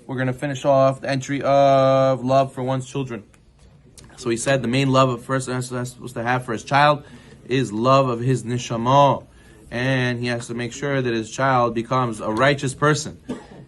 we're going to finish off the entry of love for one's children. So he said the main love a person is supposed to have for his child is love of his neshama. And he has to make sure that his child becomes a righteous person.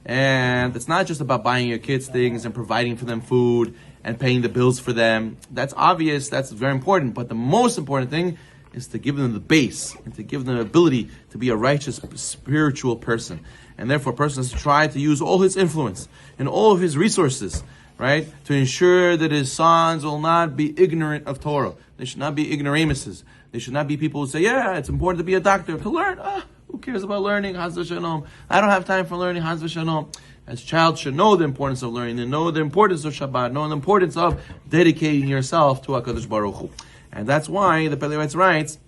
And it's not just about buying your kids things and providing for them food and paying the bills for them. That's obvious, that's very important. But the most important thing is to give them the base and to give them the ability to be a righteous spiritual person. And therefore a person has to try to use all his influence and all of his resources, right, to ensure that his sons will not be ignorant of Torah. They should not be ignoramuses. They should not be people who say, yeah, it's important to be a doctor, to learn. Who cares about learning? Haz v'shalom. I don't have time for learning. Haz v'shalom. As child should know the importance of learning, and know the importance of Shabbat, know the importance of dedicating yourself to HaKadosh Baruch Hu. And that's why the Pele Yoetz writes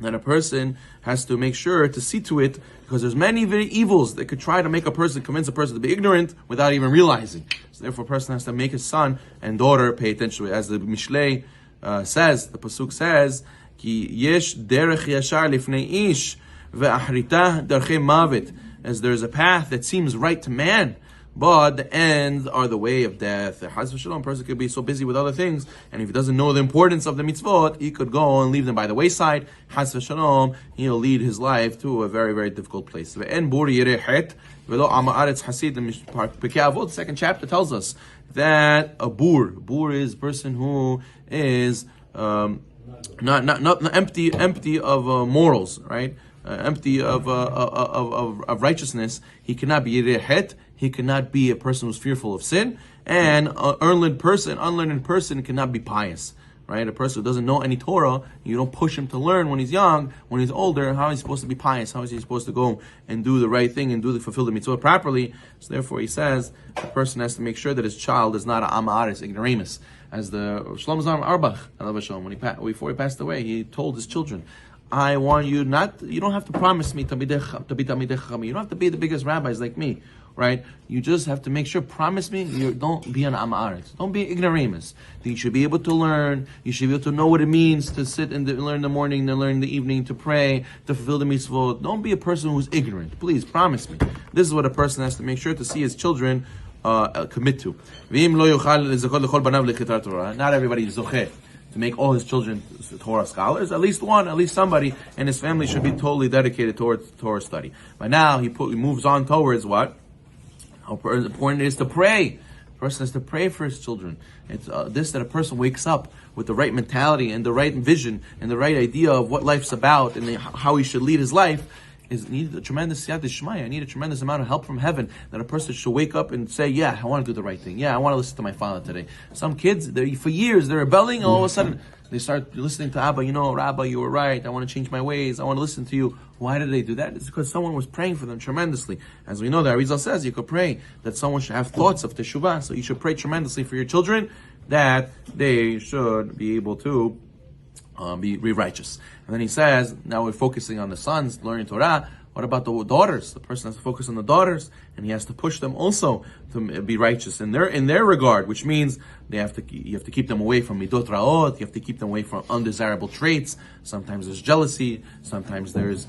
that a person has to make sure to see to it, because there's many very evils that could try to make a person, convince a person to be ignorant without even realizing. So therefore a person has to make his son and daughter pay attention to it. As the Mishlei says, the Pasuk says, Ki yesh derech yashar lifnei ish ve'ahrita darchei mavet. As there's a path that seems right to man, but the ends are the way of death. A person could be so busy with other things, and if he doesn't know the importance of the mitzvot, he could go and leave them by the wayside. Chas v'shalom, he'll lead his life to a very, very difficult place. The second chapter tells us that a bur is a person who is not empty of morals, right? Empty of righteousness. He cannot be yirehet. He cannot be a person who's fearful of sin. And an unlearned person cannot be pious, right? A person who doesn't know any Torah, you don't push him to learn when he's young. When he's older, how is he supposed to be pious? How is he supposed to go and do the right thing and fulfill the mitzvah properly? So therefore he says, the person has to make sure that his child is not an amaris, ignoramus. As the Shlomo Zalman Auerbach, before he passed away, he told his children, I want you you don't have to promise me to be Talmidei Chachamim. You don't have to be the biggest rabbis like me, right? You just have to make sure, promise me, don't be an Am Haaretz. Don't be ignoramus. You should be able to learn. You should be able to know what it means to sit and learn in the morning, to learn in the evening, to pray, to fulfill the mitzvot. Don't be a person who's ignorant. Please, promise me. This is what a person has to make sure to see his children commit to. Not everybody is zocheh to make all his children Torah scholars. At least one, at least somebody in his family should be totally dedicated towards Torah study. But now he moves on towards what? How important it is to pray. A person has to pray for his children. It's this that a person wakes up with the right mentality and the right vision and the right idea of what life's about and how he should lead his life. Needed a tremendous siyata shmaya. I need a tremendous amount of help from heaven that a person should wake up and say, yeah, I want to do the right thing. Yeah, I want to listen to my father today. Some kids, for years, they're rebelling, and all of a sudden, they start listening to Abba, Rabbi, you were right. I want to change my ways. I want to listen to you. Why did they do that? It's because someone was praying for them tremendously. As we know, the Arizal says, you could pray that someone should have thoughts of teshuvah. So you should pray tremendously for your children that they should be able to be righteous. And then he says, now we're focusing on the sons, learning Torah. What about the daughters? The person has to focus on the daughters, and he has to push them also to be righteous in their regard, which means you have to keep them away from midot raot. You have to keep them away from undesirable traits. Sometimes there's jealousy. Sometimes there's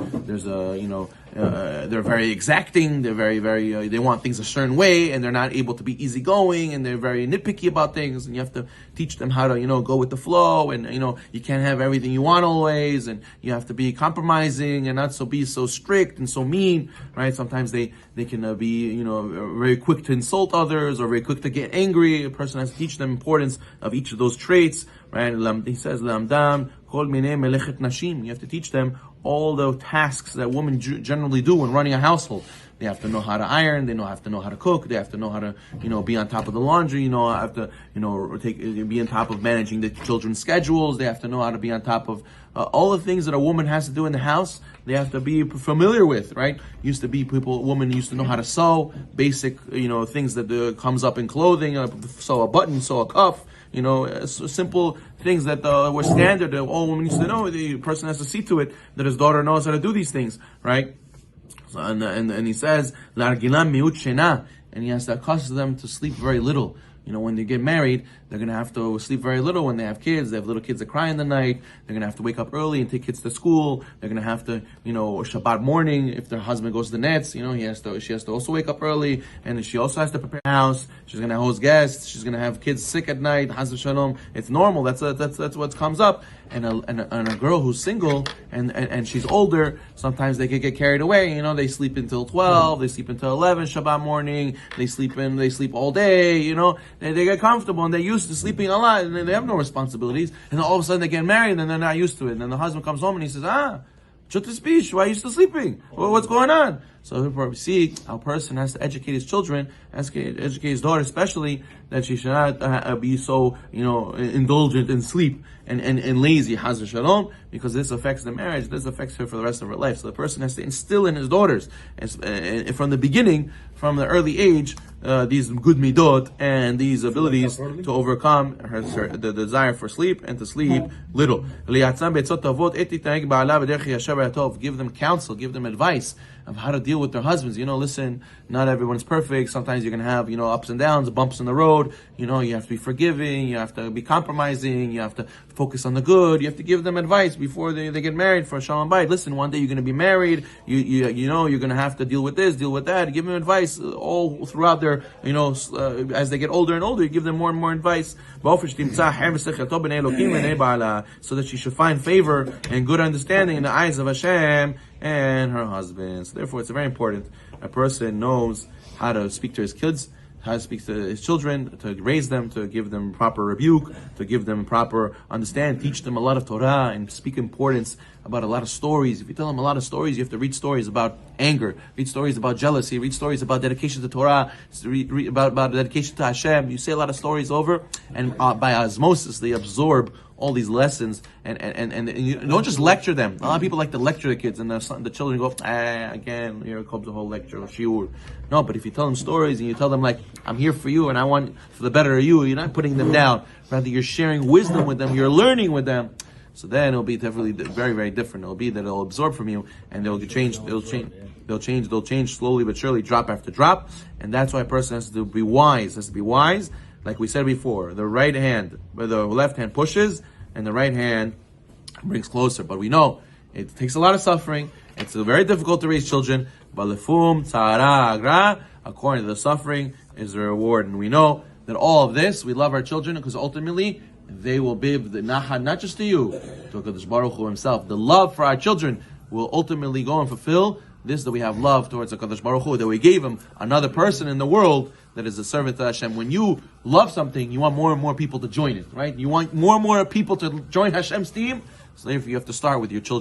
they're very exacting. They're very they want things a certain way, and they're not able to be easygoing, and they're very nitpicky about things. And you have to teach them how to go with the flow, and you can't have everything you want always, and you have to be compromising and not be so strict and so mean, right? Sometimes they can be very quick to insult others or very quick to get angry. A person has to teach them importance of each of those traits, right? He says, "Lamdam kol minei melechet nashim." You have to teach them all the tasks that women generally do when running a household. They have to know how to iron. They have to know how to cook. They have to know how to, be on top of the laundry. Have to, be on top of managing the children's schedules. They have to know how to be on top of all the things that a woman has to do in the house. They have to be familiar with, right? Women used to know how to sew, basic, things that comes up in clothing, sew a button, sew a cuff. Simple things that were standard. All women used to know. The person has to see to it that his daughter knows how to do these things, right? And he says, "Largilam miut shena," and he has to accustom them to sleep very little. when they get married, they're going to have to sleep very little when they have kids. They have little kids that cry in the night. They're going to have to wake up early and take kids to school. They're going to have to, Shabbat morning, if their husband goes to the nets, she has to also wake up early, and she also has to prepare the house. She's going to host guests. She's going to have kids sick at night. Haz v'shalom. It's normal. That's what comes up. And a girl who's single and she's older, sometimes they could get carried away. They sleep until 12, they sleep until 11 Shabbat morning, they sleep all day, they get comfortable and they're used to sleeping a lot and they have no responsibilities. And then all of a sudden they get married and they're not used to it. And then the husband comes home and he says, shut the speech, why are you still sleeping? What's going on? So we see a person has to educate his children, has to educate his daughter especially, that she should not be so, indulgent in sleep and lazy, haz v'shalom, because this affects the marriage, this affects her for the rest of her life. So the person has to instill in his daughters, and from the beginning, from the early age, these good midot and these abilities to overcome the desire for sleep and to sleep little. Give them counsel, give them advice of how to deal with their husbands. Listen, not everyone's perfect. Sometimes you're going to have, ups and downs, bumps in the road. You have to be forgiving. You have to be compromising. You have to focus on the good. You have to give them advice before they get married for Shalom Bayit. Listen, one day you're going to be married. You're going to have to deal with this, deal with that. Give them advice all throughout their, as they get older and older, you give them more and more advice. So that she should find favor and good understanding in the eyes of Hashem and her husband. So therefore, it's very important a person knows how to speak to his kids, how to speak to his children, to raise them, to give them proper rebuke, to give them proper understand, teach them a lot of Torah, and speak importance about a lot of stories. If you tell them a lot of stories, you have to read stories about anger, read stories about jealousy, read stories about dedication to Torah, read about dedication to Hashem. You say a lot of stories over, and by osmosis, they absorb all these lessons, and you don't just lecture them. A lot of people like to lecture the kids, and the children go, again, here comes the whole lecture, shiur. No, but if you tell them stories, and you tell them, like, I'm here for you, and I want for the better of you, you're not putting them down. Rather, you're sharing wisdom with them, you're learning with them. So then it'll be definitely very, very different. It'll be that it'll absorb from you, and they'll change slowly but surely, drop after drop. And that's why a person has to be wise. Like we said before, the right hand, where the left hand pushes, and the right hand brings closer. But we know it takes a lot of suffering. It's very difficult to raise children. But according to the suffering is the reward. And we know that all of this, we love our children because ultimately they will be the naha, not just to you, to HaKadosh Baruch Hu himself. The love for our children will ultimately go and fulfill this, that we have love towards HaKadosh Baruch Hu, that we gave him another person in the world that is a servant to Hashem. When you love something, you want more and more people to join it, right? You want more and more people to join Hashem's team, so therefore you have to start with your children.